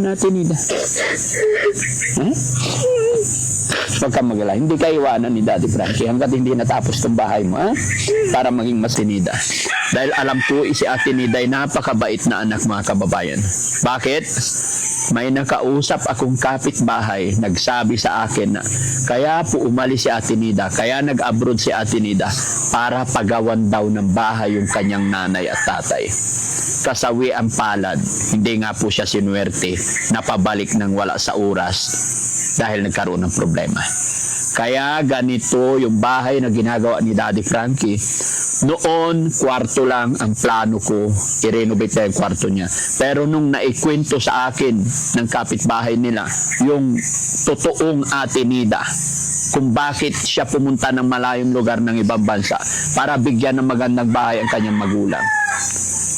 natin nila. Huh? Huwag kang mag-alala. Hindi ka iwanan ni Daddy Frankie hanggat hindi natapos tong bahay mo, ha? Para maging mas Nida. Dahil alam ko, si Ate Nida ay napakabait na anak, mga kababayan. Bakit? May nakausap akong kapitbahay, nagsabi sa akin na kaya po umalis si Ate Nida, kaya nag-abroad si Ate Nida para pagawan daw ng bahay yung kanyang nanay at tatay. Kasawi ang palad, hindi nga po siya sinuwerte, napabalik ng wala sa oras dahil nagkaroon ng problema. Kaya ganito yung bahay na ginagawa ni Daddy Frankie. Noon, kwarto lang ang plano ko, i-renovate na yung kwarto niya. Pero nung naikwento sa akin ng kapitbahay nila, yung totoong Ate Nida, kung bakit siya pumunta ng malayong lugar ng ibang bansa para bigyan ng magandang bahay ang kanyang magulang.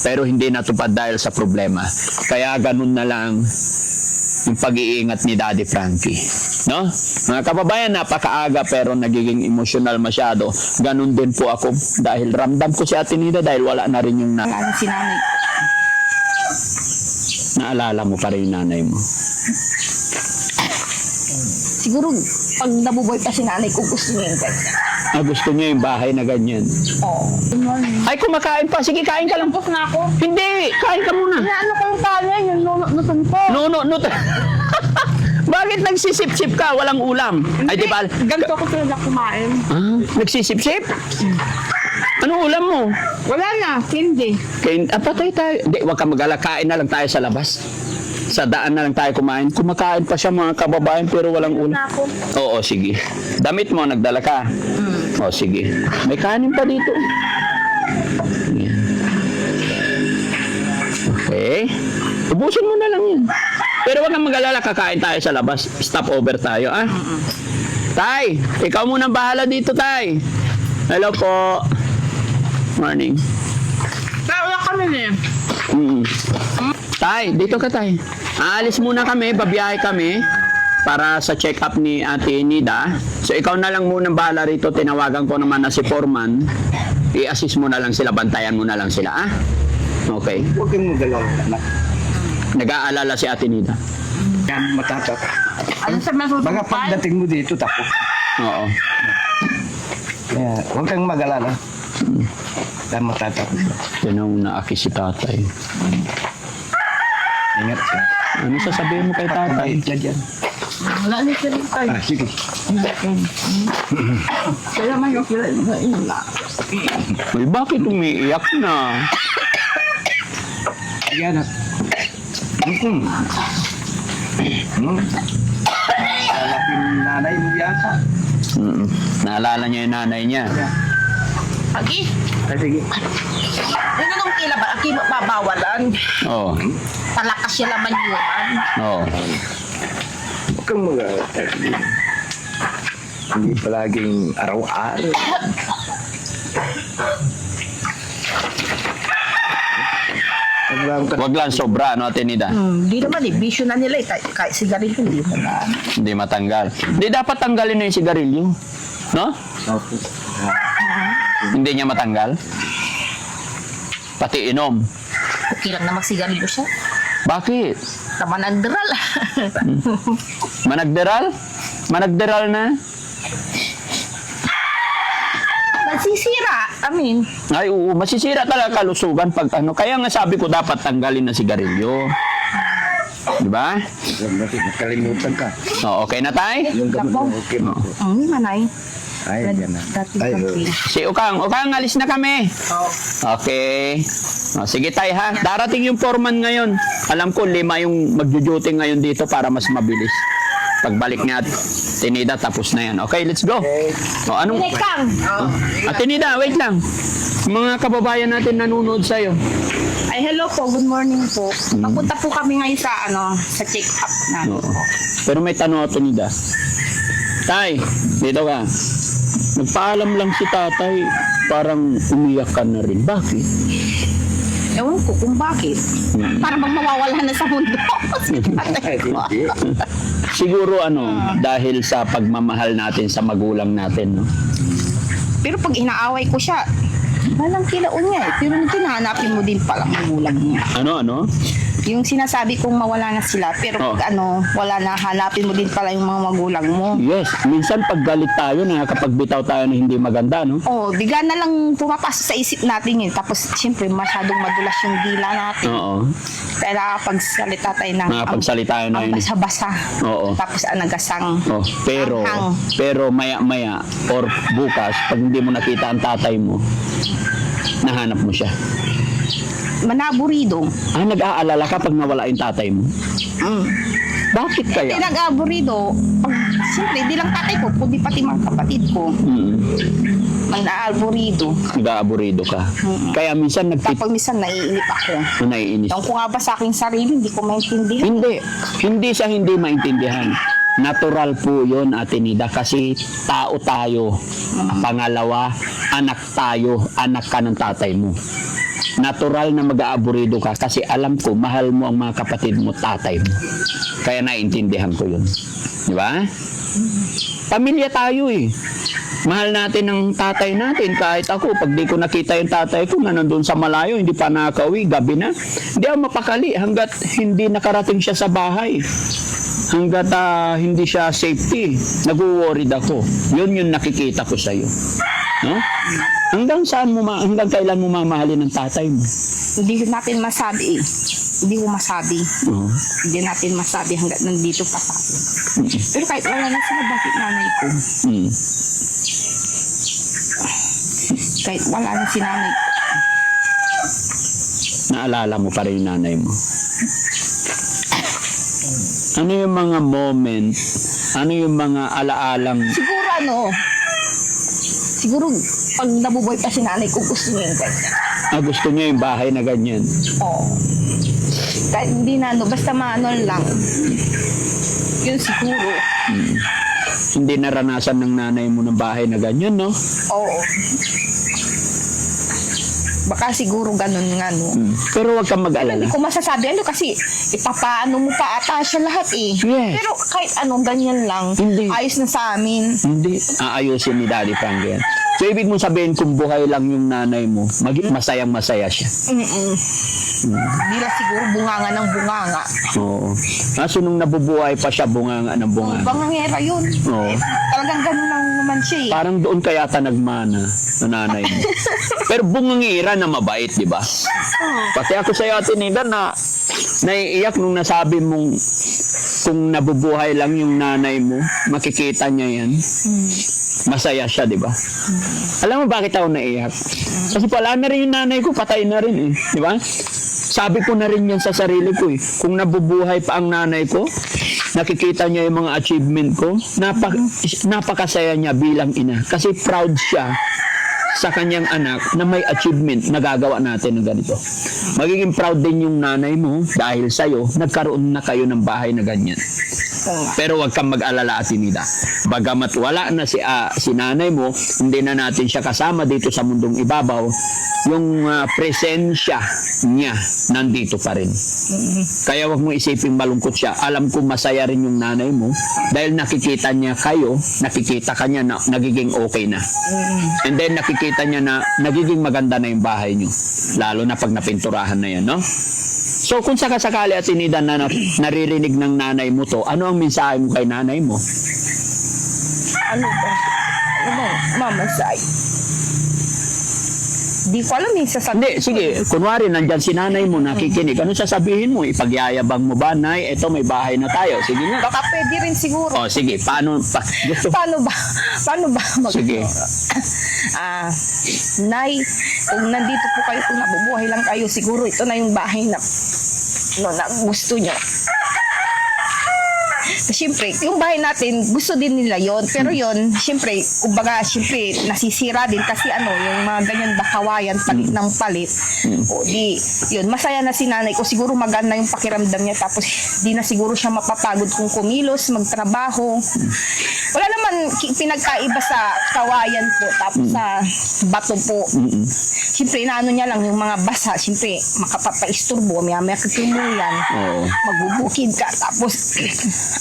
Pero hindi natupad dahil sa problema. Kaya ganun na lang yung pag-iingat ni Daddy Frankie. No? Mga kababayan, napakaaga pero nagiging emotional masyado. Ganun din po ako dahil ramdam ko si Ate Nida dahil wala na rin yung Si nanay. naalala mo pa rin yung nanay mo. Siguro, pag nabuboy pa si nanay ko, gusto niya yung ganyan. Gusto niya yung bahay na ganyan. Oo. Good morning. Ay, kumakain pa. Sige, kain ka lang. Tapos na ako. Hindi, kain ka muna. Inaano ko yung kanin, yung nunot-nuton ko. No. Bakit nagsisip-sip ka? Walang ulam. Ay, di ba? Ganito ko sila kumain. Nagsisip-sip? Anong ulam mo? Wala na, hindi. Patay tayo. Hindi, wag ka mag-alala. Kain na lang tayo sa labas. Sa daan na lang tayo kumain. Kumakain pa siya, mga kababayan, pero walang ulam. Na ako. Oo, sige. Damit mo, nagdala ka. O, sige. May kanin pa dito. Okay. Ubusin mo na lang yan. Pero wag kang mag-alala, kakain tayo sa labas. Stop over tayo, ah. Tay, ikaw muna bahala dito, Tay. Hello po. Morning. Kaya kami na eh. Tay, dito ka, Tay. Aalis muna kami, babiyahe kami para sa check-up ni Ate Nida. So, ikaw na lang muna bahala rito. Tinawagan ko naman na si Foreman. I-assist mo na lang sila, bantayan mo na lang sila, ah. Okay. Huwag kang magalaw, anak. Nag-aalala si Ate Nida. Yan, matatak. Ano sa masusunod? Mga pagdating mo dito, tapos. Oo. Kaya, huwag kang mag-alala. Yan, matatak. Yan ang naaki si tatay. Ingat siya. Ano sasabihin mo kay tatay? Pagkain siya dyan. Wala na sila tayo. Sige. Kaya man yung sila na. Uy, bakit umiiyak na? Sige, anak. Lalapin nanay mo yata. Naalala niya yung nanay niya. Agi, Ay, sige. ano nung kila ba? Aki mabawalan. Oo. Palakas siya laman yun. Oo. Huwag kang mag-alala. Hindi palaging araw-araw. Wag lang sobra, no, Ate Nida? Hindi naman eh, bisyo na nila eh. Kahit sigarilyo, hindi mo na. Hindi matanggal. Hindi dapat tanggalin na yung sigarilyo. No? Hindi niya matanggal? Pati inom. Okay lang na magsigarilyo siya. Bakit? Tamanandral. Managderal? Managderal na? Masisira. Ay, oo. Masisira talaga kalusugan pag ano. Kaya nga sabi ko dapat tanggalin na sigarilyo. Di ba? Nakalimutan ka. O, okay na tayo? Yung gamot mo, okay mo. Manay. Ay, yan na. Dati Ay, Si Ukang, alis na kami. Okay. O, sige tayo ha. Darating yung foreman ngayon. Alam ko 5 yung magjo-duty ngayon dito para mas mabilis. Pagbalik niya, Tinida, tapos na yan. Okay, let's go. O, anong... Kang. Tinida, wait lang. Mga kababayan natin nanonood sa'yo. Ay, hello po. Good morning po. Papunta po kami ngayon sa, sa check-up namin. Oo. Pero may tanong ako, Tinida. Tay, dito ka. Nagpaalam lang si tatay, parang umiyak ka na rin. Bakit? Ewan ko kung bakit. Para bang mawawala na sa mundo. Siguro dahil sa pagmamahal natin sa magulang natin, no? Pero pag inaaway ko siya, walang kilaon niya eh. Pero hinahanapin mo din palang magulang niya. Ano? Yung sinasabi kong mawala na sila, pero Oh. pag wala na, hanapin mo din pala yung mga magulang mo. Yes, minsan pag galit tayo, nakakapagbitaw tayo na hindi maganda, no? Oh, bigla na lang pumapasok sa isip natin yun. Tapos, siyempre, masyadong madulas yung dila natin. Oo. Kaya nakapagsalita tayo ng Nakapagsalita tayo na ang yun. basa-basa. Oo. Tapos, nagasang. Oh, Anghang. pero maya-maya or bukas, pag hindi mo nakita ang tatay mo, nahanap mo siya. Manaburido. Nag-aalala ka pag nawala yung tatay mo? Mm. Bakit kaya? Pinag-aburido, siyempre, di lang tatay ko, kundi pati mga kapatid ko. Manaburido. Nag-aaburido ka. Kaya minsan Tapos minsan naiinip ako. naiinis. Ewan ko nga ba sa aking sarili, hindi ko maintindihan. Hindi sa hindi maintindihan. Natural po yun, Ate Nida, kasi tao tayo. Pangalawa, anak tayo, anak ka ng tatay mo. Natural na mag-aaburido ka kasi alam ko, mahal mo ang mga kapatid mo, tatay mo. Kaya naiintindihan ko yun. Di ba? Pamilya tayo eh. Mahal natin ang tatay natin. Kahit ako, pag di ko nakita yung tatay ko na nandun sa malayo, hindi pa nakauwi, gabi na. Hindi ako mapakali hanggat hindi nakarating siya sa bahay. Hanggat hindi siya safety. Nag-worried ako. Yun yung nakikita ko sa'yo. No? Hanggang kailan mo mamahalin ng tatay mo? Hindi natin masabi eh. Hindi ko masabi. Oo. Hindi natin masabi hanggat nandito pa sa akin. Pero kahit wala na sila, bakit nanay ko? Mm. Kahit wala na si nanay ko. Naalala mo pa rin yung nanay mo. Ano yung mga moment, ano yung mga alaalang, Siguro pag nabubuhay pa si nanay ko, gusto niya yung ganyan. gusto niya yung bahay na ganyan? Oo. Kahit hindi na basta lang. Yun siguro. Hindi naranasan ng nanay mo ng bahay na ganyan, no? Oo. Baka siguro ganun nga, no? Pero wag kang mag-alala. Hindi ko masasabi kasi ipapaano mo pa ata siya lahat eh. Yes. Pero kahit ganyan lang, Hindi. ayos na sa amin. Hindi. Aayusin ni Daddy Frank yan. So, ibig mong sabihin, kung buhay lang yung nanay mo, masayang-masaya siya. Hindi lang siguro bunganga ng bunganga. Oo. Kaso nung nabubuhay pa siya, bunganga ng bunganga. Bangangera yun. Oo. Talagang ganun lang naman siya eh. Parang doon kaya tanagmana na nanay mo. Pero bungangira na mabait, di ba? Pati ako sa'yo, Ate Nida, na naiiyak nung nasabi mong kung nabubuhay lang yung nanay mo, makikita niya yan. Masaya siya, di ba? Alam mo bakit ako naiiyak? Kasi pala na rin yung nanay ko, patay na rin eh. Di ba? Sabi ko na rin yan sa sarili ko eh. Kung nabubuhay pa ang nanay ko, nakikita niya yung mga achievement ko, napakasaya niya bilang ina. Kasi proud siya sa kanyang anak na may achievement na gagawa natin ng ganito. Magiging proud din yung nanay mo dahil sa'yo, nagkaroon na kayo ng bahay na ganyan. Pero wag kang mag-alala, Ate Nida. Bagamat wala na si nanay mo, hindi na natin siya kasama dito sa mundong ibabaw, yung presensya niya nandito pa rin. Kaya wag mo isiping malungkot siya. Alam ko masaya rin yung nanay mo dahil nakikita niya kayo, nakikita kanya na nagiging okay na. And then nakikita niya na nagiging maganda na yung bahay niyo. Lalo na pag napinturahan na yan, no? So kung sakasakali, Ate Nida, na naririnig ng nanay mo to, ano ang mensahe mo kay nanay mo? Ano ba? Mamasay. Di ko alam yung sasabihin. Hindi, sige, kunwari nandyan si nanay mo, nakikinig. Ano sasabihin mo? Ipagyayabang mo ba, Nay? Eto, may bahay na tayo. Sige nga. Baka pwede rin siguro. O, sige. Gusto? Paano ba? Sige. Nay, kung nandito po kayo, kung nabubuhay lang kayo, siguro ito na yung bahay na gusto nyo. Siyempre, yung bahay natin, gusto din nila yon. Pero yon, siyempre, kumbaga, nasisira din kasi yung mga ganyan bakawayan, palit ng palit. O di, yun, masaya na si nanay ko. Siguro maganda yung pakiramdam niya. Tapos, di na siguro siya mapapagod kung kumilos, magtrabaho. Wala naman pinagkaiba sa kawayan po. Tapos sa bato po. Siyempre, inaano niya lang yung mga basa. Siyempre, makapapaisturbo, may kakumuyan. Oo. Magbubukid ka. Tapos,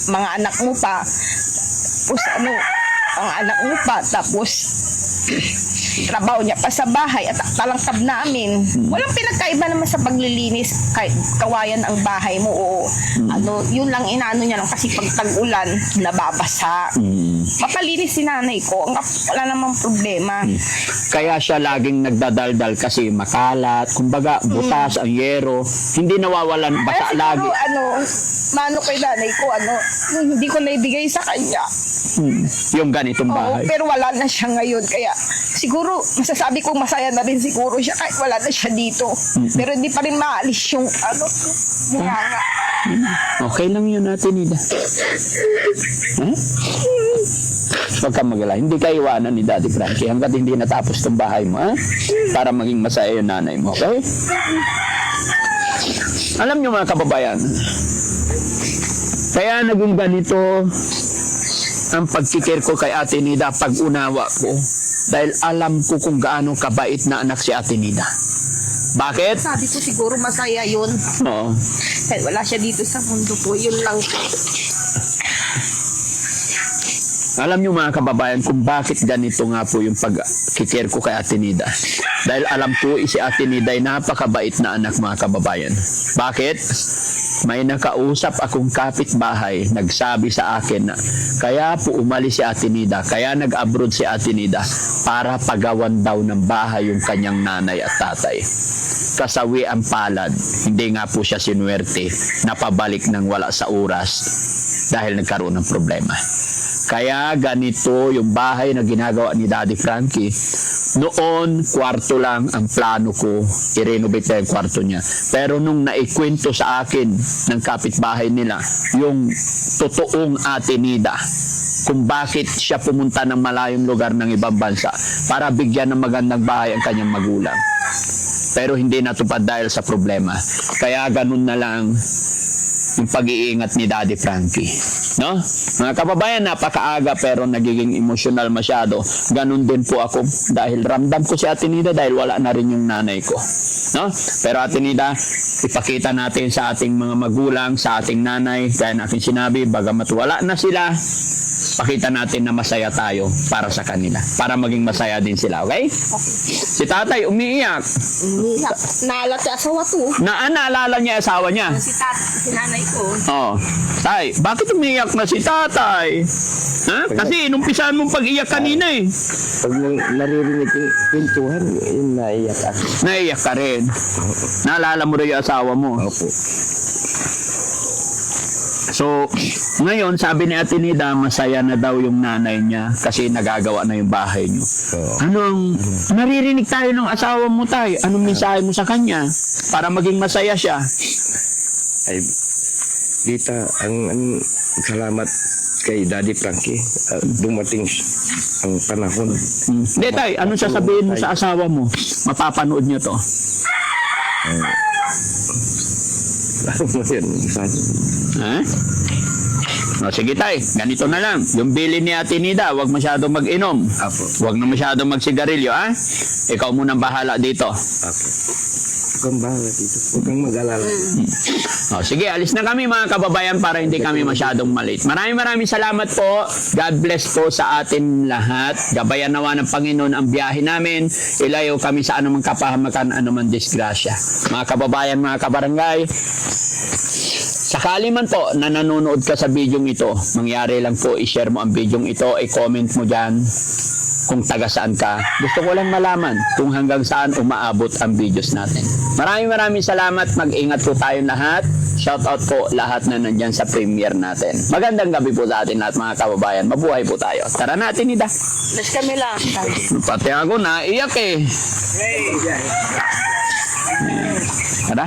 mga anak mo pa. Tapos ang anak mo pa. Tapos, trabaho niya pa sa bahay at talangkab namin. Walang pinagkaiba naman sa paglilinis, kahit kawayan ang bahay mo o ano, yun lang inaano niya lang kasi pag tag-ulan, nababasa. Mapalinis si nanay ko, wala namang problema. Kaya siya laging nagdadaldal kasi makalat, kumbaga butas ang yero, hindi nawawalan basa Kaya lagi. siguro, mano kay nanay ko, hindi ko naibigay sa kanya. Yung ganitong Oo, bahay. pero wala na siya ngayon. Kaya siguro, masasabi kong masaya na rin siguro siya kahit wala na siya dito. Pero hindi pa rin maalis yung bunganga. Okay lang yun natin, Ida. Huwag kang mag-alala. Hindi ka iwanan ni Daddy Frankie hanggat hindi natapos tong bahay mo, ha? Para maging masaya yung nanay mo, okay? Alam nyo mga kababayan, kaya naging ganito ang pagkikir ko kay Ate Nida, pag-unawa ko. Dahil alam ko kung gaano kabait na anak si Ate Nida. Bakit? Sabi ko siguro masaya yun. Oo. Kahit wala siya dito sa mundo po, yun lang po. Alam nyo mga kababayan kung bakit ganito nga po yung pagkikir ko kay Ate Nida. Dahil alam ko si Ate Nida ay napakabait na anak mga kababayan. Bakit? May nakausap akong kapitbahay, nagsabi sa akin na kaya po umalis si Ate Nida, kaya nag-abroad si Ate Nida para pagawan daw ng bahay yung kanyang nanay at tatay. Kasawi ang palad, hindi nga po siya sinuwerte, napabalik ng wala sa oras dahil nagkaroon ng problema. Kaya ganito yung bahay na ginagawa ni Daddy Frankie. Noon, kwarto lang ang plano ko, i-renovate na yung kwarto niya. Pero nung naikwento sa akin ng kapitbahay nila, yung totoong Ate Nida, kung bakit siya pumunta ng malayong lugar ng ibang bansa para bigyan ng magandang bahay ang kanyang magulang. Pero hindi natupad dahil sa problema. Kaya ganun na lang yung pag-iingat ni Daddy Frankie. No? Mga kababayan, napakaaga pero nagiging emosyonal masyado. Ganun din po ako dahil ramdam ko si Ate Nida dahil wala na rin yung nanay ko. No? Pero Ate Nida, ipakita natin sa ating mga magulang, sa ating nanay, kaya natin sinabi, bagamat wala na sila, pakita natin na masaya tayo para sa kanila. Para maging masaya din sila, okay? Si tatay umiiyak. Naalat sa asawa to. Naalala niya asawa niya. Si nanay ko. Oh, tay, bakit umiyak na si tatay? Ha? Kasi inumpisahan mong pag-iyak kanina eh. Pag naririnig yung pintuhan, yun naiyak ako. Naiyak ka rin. Naalala mo rin yung asawa mo. Opo. So, ngayon, sabi ni Ate Nida, masaya na daw yung nanay niya kasi nagagawa na yung bahay niyo. Anong, naririnig tayo ng asawa mo, tay? Anong mensahe mo sa kanya para maging masaya siya? Ay, dita, ang salamat kay Daddy Frankie. Dumating ang panahon. Hindi, tay, anong sasabihin mo sa asawa mo? Mapapanood niyo to. Ano mo yun? Ha? O, sige tay, ganito na lang. Yung bili ni Ate Nida, huwag masyadong mag-inom. Apo. Huwag na masyadong magsigarilyo, ha? Ikaw munang bahala dito. Apo. Huwag kang bahala dito. Huwag kang mag-alala. O, sige, alis na kami mga kababayan para hindi kami masyadong malate. Maraming salamat po. God bless po sa atin lahat. Gabayan nawa ng Panginoon ang biyahe namin. Ilayo kami sa anumang kapahamakan, anumang disgrasya. Mga kababayan, mga kabarangay, sakali man po na nanonood ka sa bidyong ito, mangyari lang po, i-share mo ang bidyong ito, i-comment mo dyan kung taga saan ka. Gusto ko lang malaman kung hanggang saan umaabot ang videos natin. Maraming salamat. Mag-ingat po tayong lahat. Shoutout po lahat na nandyan sa premiere natin. Magandang gabi po sa atin lahat mga kababayan. Mabuhay po tayo. Tara natin, Nida. Let's kami lang. Pati ako naiyak eh. Tara.